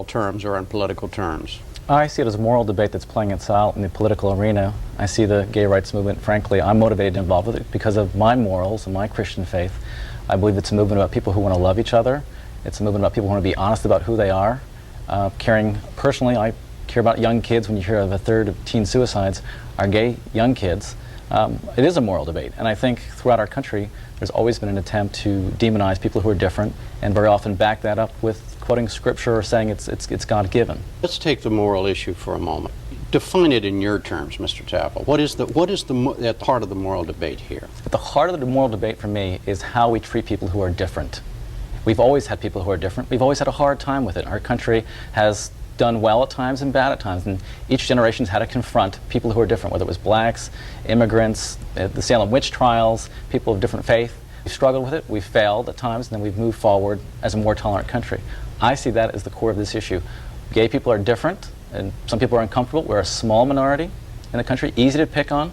terms or in political terms? I see it as a moral debate that's playing itself out in the political arena. I see the gay rights movement, frankly, I'm motivated and involved with it because of my morals and my Christian faith. I believe it's a movement about people who want to love each other. It's a movement about people who want to be honest about who they are. Personally, I care about young kids. When you hear of a third of teen suicides are gay young kids. It is a moral debate, and I think throughout our country there's always been an attempt to demonize people who are different, and very often back that up with quoting scripture or saying it's God-given. Let's take the moral issue for a moment. Define it in your terms, Mr. Chappell. What is at the heart of the moral debate here? At the heart of the moral debate for me is how we treat people who are different. We've always had people who are different. We've always had a hard time with it. Our country has done well at times and bad at times, and each generation's had to confront people who are different, whether it was blacks, immigrants, the Salem witch trials, people of different faith. We've struggled with it, we've failed at times, and then we've moved forward as a more tolerant country. I see that as the core of this issue. Gay people are different, and some people are uncomfortable. We're a small minority in the country, easy to pick on,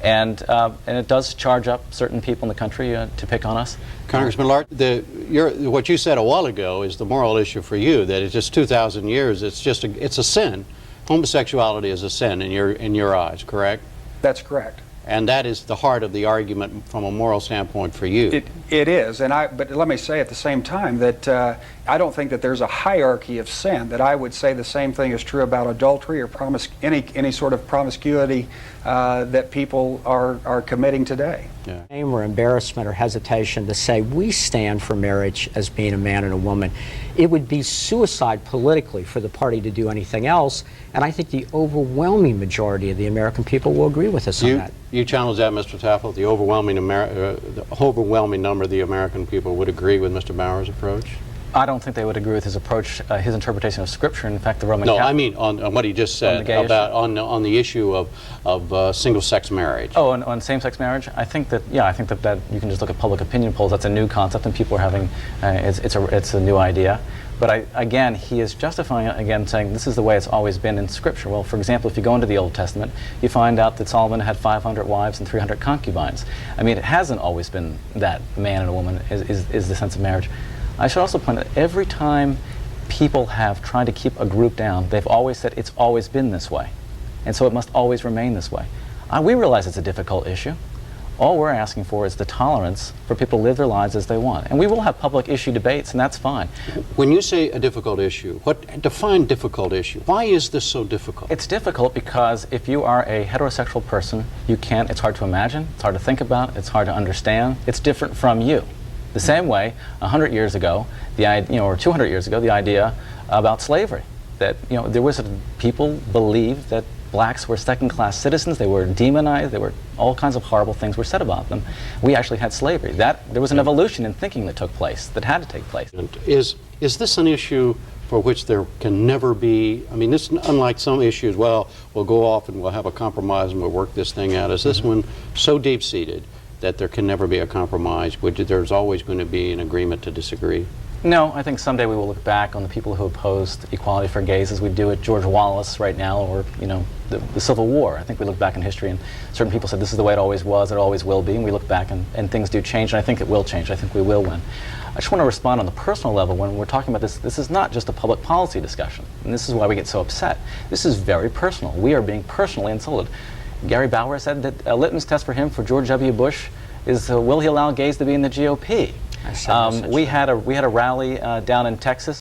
and it does charge up certain people in the country to pick on us. Congressman Lehrer, what you said a while ago is the moral issue for you, that it's just 2,000 years, it's a sin. Homosexuality is a sin in your eyes, correct? That's correct. And that is the heart of the argument from a moral standpoint for you. It is, but let me say at the same time that I don't think that there's a hierarchy of sin, that I would say the same thing is true about adultery or any sort of promiscuity that people are committing today. Yeah. Shame or embarrassment or hesitation to say we stand for marriage as being a man and a woman. It would be suicide politically for the party to do anything else, and I think the overwhelming majority of the American people will agree with us on that. You challenge that, Mr. Chappell? The overwhelming number of the American people would agree with Mr. Bauer's approach? I don't think they would agree with his approach, his interpretation of Scripture. In fact, the Roman No, Catholic, I mean on what he just said about on the issue of single-sex marriage. Oh, on same-sex marriage, I think that you can just look at public opinion polls. That's a new concept, and people are having it's a new idea. But again, he is justifying it again, saying this is the way it's always been in Scripture. Well, for example, if you go into the Old Testament, you find out that Solomon had 500 wives and 300 concubines. I mean, it hasn't always been that man and a woman is the sense of marriage. I should also point out, every time people have tried to keep a group down, they've always said it's always been this way, and so it must always remain this way. We realize it's a difficult issue. All we're asking for is the tolerance for people to live their lives as they want. And we will have public issue debates, and that's fine. When you say a difficult issue, define difficult issue. Why is this so difficult? It's difficult because if you are a heterosexual person, it's hard to imagine, it's hard to think about, it's hard to understand. It's different from you. The same way, 100 years ago, or 200 years ago, the idea about slavery, that people believed that blacks were second-class citizens, they were demonized, all kinds of horrible things were said about them. We actually had slavery. There was an evolution in thinking that took place, that had to take place. Is this an issue for which there can never be, I mean, this, unlike some issues, well, we'll go off and we'll have a compromise and we'll work this thing out. Is this one so deep-seated that there can never be a compromise, there's always going to be an agreement to disagree? No, I think someday we will look back on the people who opposed equality for gays as we do at George Wallace right now, or the Civil War. I think we look back in history and certain people said this is the way it always was, it always will be, and we look back and things do change, and I think it will change. I think we will win. I just want to respond on the personal level. When we're talking about this is not just a public policy discussion, and this is why we get so upset. This is very personal. We are being personally insulted. Gary Bauer said that a litmus test for him, for George W. Bush, is will he allow gays to be in the GOP? We had a rally down in Texas